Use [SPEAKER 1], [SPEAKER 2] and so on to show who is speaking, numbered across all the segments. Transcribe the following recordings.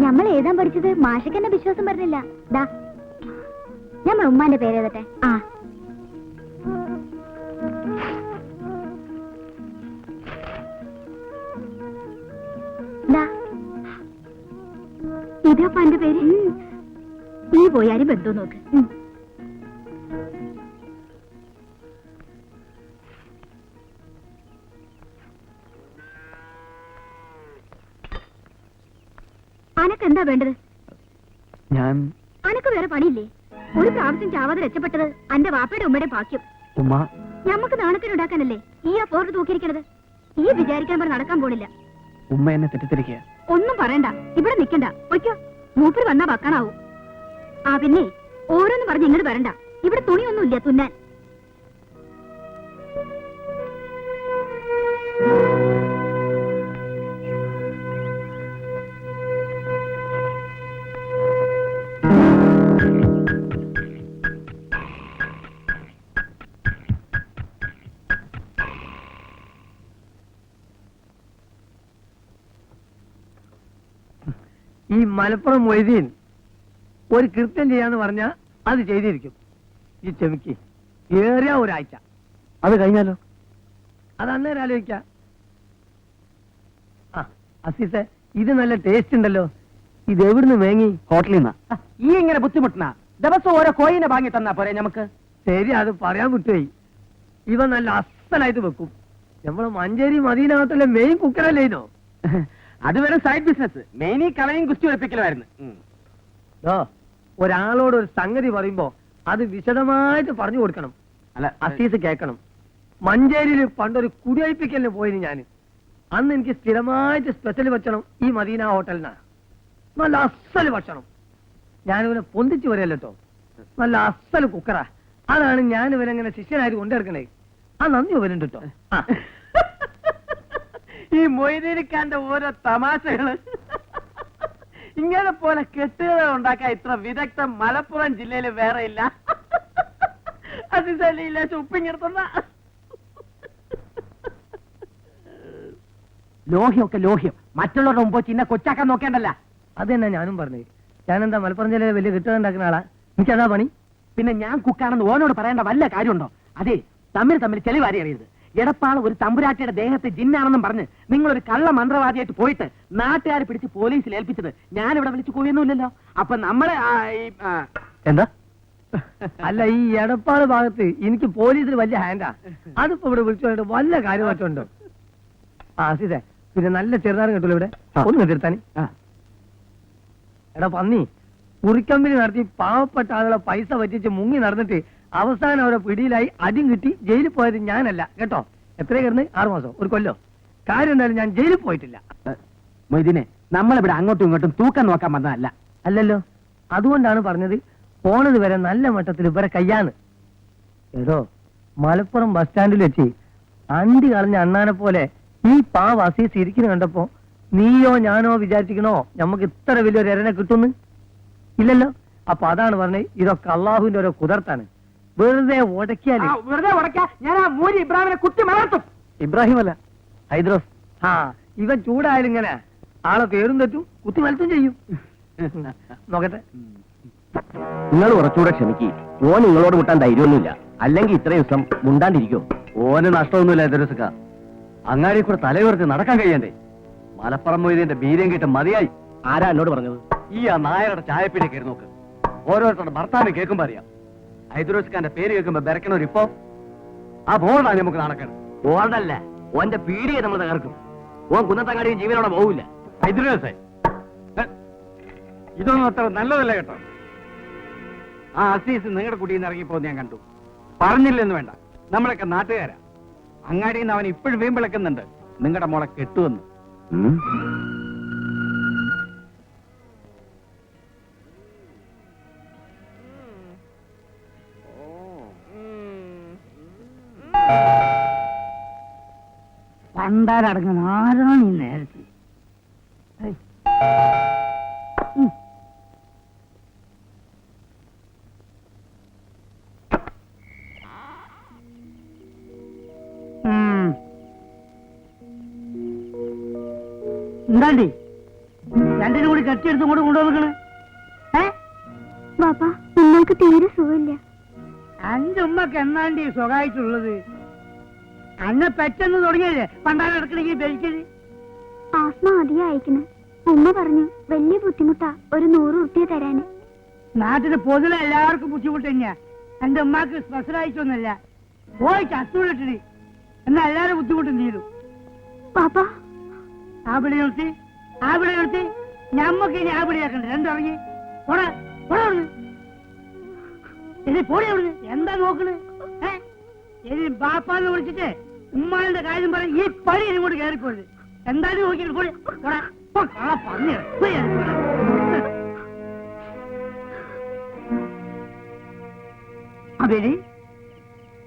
[SPEAKER 1] നമ്മൾ എഴുതാൻ പഠിച്ചത് മാഷക്ക് എന്നെ വിശ്വാസം പറഞ്ഞില്ല. ദാ നമ്മൾ ഉമ്മാന്റെ പേര് എഴുതട്ടെ. ആ ഇതാ എന്റെ പേര്. നീ പോയി ആരും ബന്ധം നോക്ക്. അനക്ക് എന്താ വേണ്ടത്? അനക്ക് വേറെ പണിയില്ലേ? ഒരു പ്രാവശ്യം ചാവാതെ രക്ഷപ്പെട്ടത് അന്റെ വാപ്പയുടെ ഉമ്മയുടെ ഭാഗ്യം. ഞമ്മക്ക് നാണത്തിനുണ്ടാക്കാനല്ലേ ഈ ആ പോർട്ട് തൂക്കിയിരിക്കണത്. ഈ വിചാരിക്കാൻ പറഞ്ഞ് നടക്കാൻ പോണില്ല.
[SPEAKER 2] ഉമ്മ എന്നെ തെറ്റിദ്ധരിക്കുക.
[SPEAKER 1] ഒന്നും പറയണ്ട, ഇവിടെ നിക്കണ്ട. ഒയ്ക്കോ, മൂപ്പര് വന്നാ വക്കാനാവും. ആ പിന്നെ ഓരോന്നും പറഞ്ഞ് ഇങ്ങോട്ട് വരണ്ട. ഇവിടെ തുണിയൊന്നുമില്ല തുന്നാൻ.
[SPEAKER 3] ഈ മലപ്പുറം മൊയ്തീൻ ഒരു കൃത്യം ചെയ്യാന്ന് പറഞ്ഞാൽ അത് ചെയ്തിരിക്കും. ഈ ചെമിക്ക് ഏറിയ ഒരാഴ്ച.
[SPEAKER 2] അത് കഴിഞ്ഞാലോ?
[SPEAKER 3] അത് അന്നേരം ആലോചിക്കാം. ആ അസീസെ, ഇത് നല്ല ടേസ്റ്റ് ഉണ്ടല്ലോ. ഇത് എവിടുന്ന് വേങ്ങി?
[SPEAKER 2] ഹോട്ടലിൽ നിന്നാ. ഈ ഇങ്ങനെ ബുദ്ധിമുട്ടണ ദിവസം ഓരോ കോയിനെ വാങ്ങി തന്നാ പോരെ നമുക്ക്?
[SPEAKER 3] ശരി, അത് പറയാൻ വിട്ടുപോയി. ഇവ നല്ല അസലായിട്ട് വെക്കും. നമ്മള് മഞ്ചേരി മദീനകത്തുള്ള മെയിൻ കുക്കറല്ലേ ഇതോ?
[SPEAKER 2] അത് വേറെ സൈഡ് ബിസിനസ്. മെയിനി കളയും കുസ്തി വെപ്പിക്കലായിരുന്നു.
[SPEAKER 3] ഒരാളോട് ഒരു സംഗതി പറയുമ്പോ അത് വിശദമായിട്ട് പറഞ്ഞു കൊടുക്കണം.
[SPEAKER 2] അല്ല,
[SPEAKER 3] അസീസ് കേൾക്കണം. മഞ്ചേരിയിൽ പണ്ടൊരു കുടിയൊഴിപ്പിക്കലിന് പോയിന് ഞാൻ. അന്ന് എനിക്ക് സ്ഥിരമായിട്ട് സ്പെഷ്യൽ ഭക്ഷണം ഈ മദീന ഹോട്ടലിനാണ്. നല്ല അസല് ഭക്ഷണം. ഞാനിവനെ പൊന്തിച്ചു വരല്ലോ. നല്ല അസല് കുക്കറാ. അതാണ് ഞാൻ ഇവനെങ്ങനെ ശിഷ്യനായിട്ട് കൊണ്ടെടുക്കണേ. ആ നന്ദി വരുന്നുണ്ട് കേട്ടോ.
[SPEAKER 2] ഈ മൊയ്തീനിക്കാന്റെ ഓരോ തമാശകള്. ഇങ്ങനെ പോലെ കെട്ടുകഥ ഉണ്ടാക്കാൻ ഇത്ര വിദഗ്ധം മലപ്പുറം ജില്ലയിൽ വേറെ ഇല്ല. അതില്ല ഉപ്പിങ്ങിടത്തുന്ന ലോഹ്യമൊക്കെ ലോഹ്യം. മറ്റുള്ളവരുടെ മുമ്പ് ചിന്ന കൊച്ചാക്കാൻ നോക്കേണ്ടല്ല.
[SPEAKER 3] അത് തന്നെ ഞാനും പറഞ്ഞു. ഞാനെന്താ മലപ്പുറം ജില്ലയിൽ വലിയ കെട്ടുകഥ ഉണ്ടാക്കുന്ന ആളാ? എനിക്കതാ പണി.
[SPEAKER 2] പിന്നെ ഞാൻ കുക്കാണെന്ന് ഓനോട് പറയേണ്ട വല്ല കാര്യമുണ്ടോ? അതെ, തമ്മിൽ ചെളിവാരി അറിയരുത്. എടപ്പാൾ ഒരു തമ്പുരാട്ടിയുടെ ദേഹത്തെ ജിന്നാണെന്നും പറഞ്ഞ് നിങ്ങളൊരു കള്ള മന്ത്രവാദിയായിട്ട് പോയിട്ട് നാട്ടുകാർ പിടിച്ച് പോലീസിൽ ഏൽപ്പിച്ചത് ഞാനിവിടെ വിളിച്ചു പോയൊന്നുമില്ലല്ലോ. അപ്പൊ നമ്മളെ
[SPEAKER 3] എന്താ? അല്ല, ഈ എടപ്പാള് ഭാഗത്ത് എനിക്ക് പോലീസിൽ വലിയ ഹാൻഡാ. അതിപ്പോ ഇവിടെ വിളിച്ചു വല്ല കാര്യമായിട്ടുണ്ടോ? ആ അസീസേ, പിന്നെ നല്ല ചെറുതാരം കിട്ടുമല്ലോ ഇവിടെ. ഒന്ന് തീർത്താനി. എടാ പന്നി, കുറിക്കമ്പനി നടത്തി പാവപ്പെട്ട ആളുകളെ പൈസ പറ്റിച്ച് മുങ്ങി നടന്നിട്ട് അവസാനം അവരെ പിടിയിലായി അടിയും കിട്ടി ജയിലിൽ പോയത് ഞാനല്ല കേട്ടോ. എത്ര കിടന്ന് 6 മാസം, ഒരു കൊല്ലോ. കാര്യം എന്തായാലും ഞാൻ ജയിലിൽ പോയിട്ടില്ല.
[SPEAKER 2] മൊയ്തീനെ, നമ്മളിവിടെ അങ്ങോട്ടും ഇങ്ങോട്ടും തൂക്കം നോക്കാൻ വന്നതല്ല.
[SPEAKER 3] അല്ലല്ലോ, അതുകൊണ്ടാണ് പറഞ്ഞത് പോണത് വരെ നല്ല മട്ടത്തിൽ ഇവരെ കയ്യാന്ന്. ഏതോ മലപ്പുറം ബസ് സ്റ്റാൻഡിൽ വെച്ച് അണ്ടി കളഞ്ഞ അണ്ണാനെ പോലെ ഈ പാവ അസീസ് ഇരിക്കുന്നു കണ്ടപ്പോ നീയോ ഞാനോ വിചാരിച്ചിക്കണോ നമുക്ക് ഇത്ര വലിയൊരു എരനെ കിട്ടുന്നു? ഇല്ലല്ലോ. അപ്പൊ അതാണ് പറഞ്ഞത്, ഇതൊക്കെ അള്ളാഹുവിന്റെ ഓരോ കുതിർത്താണ്. വെറുതെ ഉടക്കിയാല്
[SPEAKER 2] ഞാൻ ആ മൂരി ഇബ്രാഹിമിനെ കുത്തി മലർത്തും.
[SPEAKER 3] ഇബ്രാഹിം അല്ല, ഹൈദ്രോസ്. ആ ഇവൻ ചൂടായാലും ഇങ്ങനെ ആളെ പേരും തെറ്റും കുത്തി മലത്തും ചെയ്യും. നോക്കട്ടെ.
[SPEAKER 4] നിങ്ങൾ കുറച്ചുകൂടെ ക്ഷമിക്ക്. ഓൻ നിങ്ങളോട് മുട്ടാൻ ധൈര്യമൊന്നുമില്ല. അല്ലെങ്കിൽ ഇത്രയും ദിവസം മുണ്ടാണ്ടിരിക്കോ?
[SPEAKER 2] ഓന് നഷ്ടമൊന്നുമില്ല എതിരസുക്ക. അങ്ങാടി കൂടെ തലയുയർത്തി നടക്കാൻ കഴിയണ്ടേ? മലപ്പുറം മൊയ്തീന്റെ ബീര്യം കിട്ട മതിയായി.
[SPEAKER 4] ആരാ എന്നോട് പറഞ്ഞത്?
[SPEAKER 2] ഈ ആ നായരുടെ ചായപ്പീടി കയറി നോക്ക്. ഓരോരുത്തരുടെ ഭർത്താവിനെ കേൾക്കുമ്പോ അറിയാം. ഹൈദ്രോസ്ഖാന്റെ പേര് കേൾക്കുമ്പോ ബെരക്കണൊരു ഇപ്പൊ ആ ബോർഡാണ് നമുക്ക് നടക്കണം.
[SPEAKER 4] ബോർഡല്ല, ഓന്റെ പീടിയെ നമ്മൾ തകർക്കും. ഓൻ കുന്നത്തങ്ങാടിയും ജീവനോടെ പോവില്ല.
[SPEAKER 2] ഹൈദ്രോസേ, ഇതൊന്നും അത്ര നല്ലതല്ല കേട്ടോ. ആ അസീസ് നിങ്ങളുടെ കുടിയിൽ നിന്ന് ഇറങ്ങിപ്പോ ഞാൻ കണ്ടു. പറഞ്ഞില്ലെന്ന് വേണ്ട, നമ്മളൊക്കെ നാട്ടുകാരാ. അങ്ങാടിയിൽ നിന്ന് അവൻ ഇപ്പോഴും വീമ്പിളക്കുന്നുണ്ട് നിങ്ങളുടെ മോളെ കെട്ടുവന്ന്.
[SPEAKER 5] പണ്ടാരടങ്ങുന്ന ആരാണ് ഈ നേരത്തെ? എന്താണ്ടി രണ്ടിനും കൂടി കെട്ടിയെടുത്തും കൂടെ കൊണ്ടുവന്നിക്കണ്.
[SPEAKER 1] ബാപ്പ നിങ്ങൾക്ക് തീരെ സുഖമില്ല.
[SPEAKER 5] അന്റെ ഉമ്മക്ക് എന്നാണ്ട് ഈ സ്വകായിട്ടുള്ളത്? അന്നെ പെട്ടെന്ന് തുടങ്ങിയല്ലേ പണ്ടാരം എടുക്കണെങ്കിൽ ബലിക്കല്.
[SPEAKER 1] ആസ്മ അധികം അയക്കുന്നു. ഉമ്മ പറഞ്ഞു വലിയ ബുദ്ധിമുട്ടാ, ഒരു 100 ഉറുപ്പിക തരാന്.
[SPEAKER 5] നാട്ടില് പൊതുവെ എല്ലാവർക്കും ബുദ്ധിമുട്ട് തന്നെയാ. എന്റെ ഉമ്മാക്ക് സ്പെഷ്യലായിട്ടൊന്നുമില്ല. പോയി ചത്തൂടിട്ടിന് എന്നാ എല്ലാരും ബുദ്ധിമുട്ടും തീരും.
[SPEAKER 1] ബാപ്പ
[SPEAKER 5] ആപിടി നിർത്തി, ആപിടി നിർത്തി. ഞമ്മക്ക് ഇനി ആപിടിയാക്കണ്ട. രണ്ടിറങ്ങി പോടാ, പോടാ അവിടുന്ന്. ഇനി പോടി അവിടുന്ന്. എന്താ നോക്കണ്? ഇനി ബാപ്പാന്ന് വിളിച്ചിട്ട് ഉമ്മാന്റെ കാര്യം പറയും. ഈ പണി ഇങ്ങോട്ട് കയറിപ്പോയത് എന്തായാലും നോക്കിയിട്ട് പോടി, പോടാ. പറഞ്ഞു അബേരി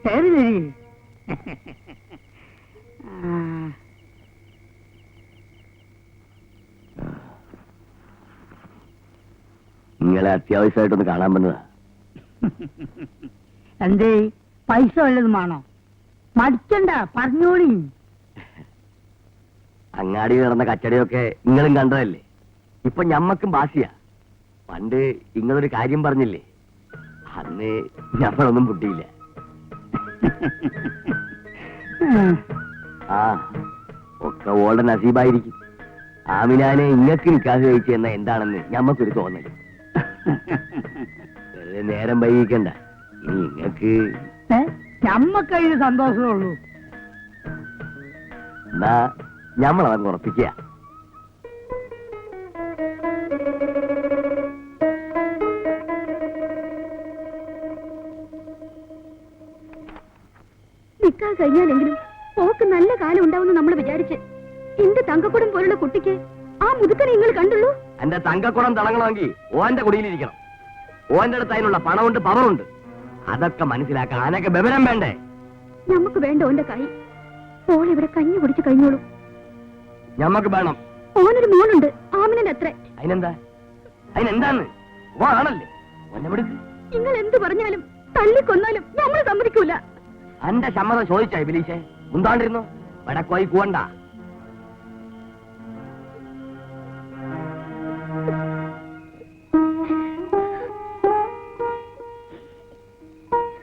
[SPEAKER 5] ശരി ശരി.
[SPEAKER 4] നിങ്ങളെ അത്യാവശ്യമായിട്ടൊന്ന് കാണാൻ വന്നതാ.
[SPEAKER 5] എന്തേ പൈസ വല്ലതും വേണോ? മടിക്കണ്ട, പറഞ്ഞോളി.
[SPEAKER 4] അങ്ങാടി നടന്ന കച്ചടയൊക്കെ നിങ്ങളും കണ്ടതല്ലേ. ഇപ്പൊ ഞമ്മക്കും ബാസിയാ. പണ്ട് ഇങ്ങളൊരു കാര്യം പറഞ്ഞില്ലേ, അന്ന് ഞമ്മളൊന്നും പൊട്ടിയില്ല. ആ ഒക്കെ ഓളുടെ നസീബായിരിക്കും. ആമിനാനെ ഇങ്ങക്ക് നിക്കാഹ് കഴിച്ചു എന്ന എന്താണെന്ന് ഞമ്മക്കൊരു തോന്നല്. വെറുതെ നേരം വൈകിക്കണ്ട. ഇനി ഇങ്ങക്ക്
[SPEAKER 5] ഞമ്മക്കതിന് സന്തോഷമേ ഉള്ളൂ.
[SPEAKER 4] എന്നാ ഞമ്മളതങ്ങ് ഉറപ്പിക്കുക.
[SPEAKER 1] നിക്കാ കഴിഞ്ഞാലെങ്കിലും ഓക്ക് നല്ല കാലം ഉണ്ടാവുമെന്ന് നമ്മൾ വിചാരിച്ച്. എന്റെ തങ്കക്കുടം പോലുള്ള കുട്ടിക്ക് ആ മുതുക്കനെ നിങ്ങൾ കണ്ടുള്ളൂ.
[SPEAKER 4] എന്റെ തങ്കക്കുടം തിളങ്ങണമെങ്കിൽ ഓന്റെ കുടിയിലിരിക്കണം. ഓന്റെ അടുത്ത് അതിനുള്ള പണമുണ്ട്, പവറുണ്ട്. അതൊക്കെ മനസ്സിലാക്കാൻ അനക്ക് ബബരം വേണ്ടേ?
[SPEAKER 1] നമുക്ക് വേണ്ട ഓന്റെ കൈ. ഓൾ ഇവിടെ കഞ്ഞി കുടിച്ച് കഴിഞ്ഞോളൂ.
[SPEAKER 4] ഞമ്മക്ക് വേണം.
[SPEAKER 1] ഓനൊരു മോളുണ്ട്, ആമിനന്റെ അത്ര.
[SPEAKER 4] അതിനെന്താ? അതിനെന്താന്ന്? ഓ ആണല്ലേ ഓനെ വിടുക്ക്.
[SPEAKER 1] നിങ്ങൾ എന്ത് പറഞ്ഞാലും തല്ലിക്കൊന്നാലും നമ്മൾ സമ്മതിക്കൂല.
[SPEAKER 4] അന്റെ സമ്മതം ചോദിച്ചാ ഇബിലീശേ? മുന്താണ്ടിരുന്നു വടക്കോയി കൂവണ്ട.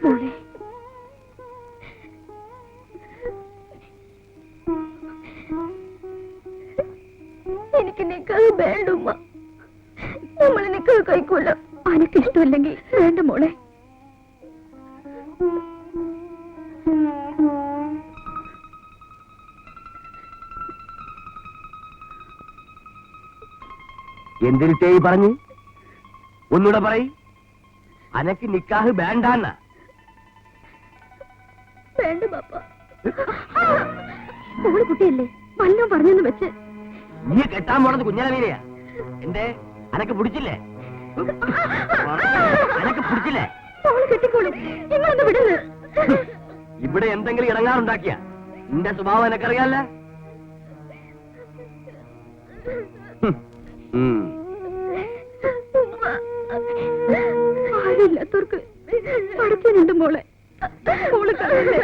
[SPEAKER 1] മോളെ, എനിക്ക് നിക്കാഹ് വേണ്ട ഉമ്മ. നമ്മള് നിക്കാഹ് കഴിക്കൂല. അനക്ക് ഇഷ്ടമല്ലെങ്കിൽ വേണ്ട മോളെ.
[SPEAKER 4] എന്തിരിട്ടേ പറഞ്ഞ്? ഒന്നൂടെ പറയ്. അനക്ക് നിക്കാഹ് വേണ്ടാന്ന?
[SPEAKER 1] വേണ്ട ബാപ്പ. ഓള് കുട്ടിയല്ലേ, വല്ലതും പറഞ്ഞെന്ന് വെച്ച്.
[SPEAKER 4] നീ കെട്ടാൻ പോണത് കുഞ്ഞാലമീനെയാ. എന്റെ അനക്ക് പിടിച്ചില്ലേ? അനക്ക് പിടിച്ചില്ലേ?
[SPEAKER 1] ഓള് കെട്ടിക്കോളും. നിങ്ങളൊന്ന് വിടുന്നു.
[SPEAKER 4] ഇവിടെ എന്തെങ്കിലും ഇടങ്ങാറുണ്ടാക്കിയ നിന്റെ സ്വഭാവം എനക്കറിയാല്ല.
[SPEAKER 1] ആരില്ലാത്തവർക്ക് പഠിക്കാനുണ്ട് മോളെ. മോള് കാണല്ലേ?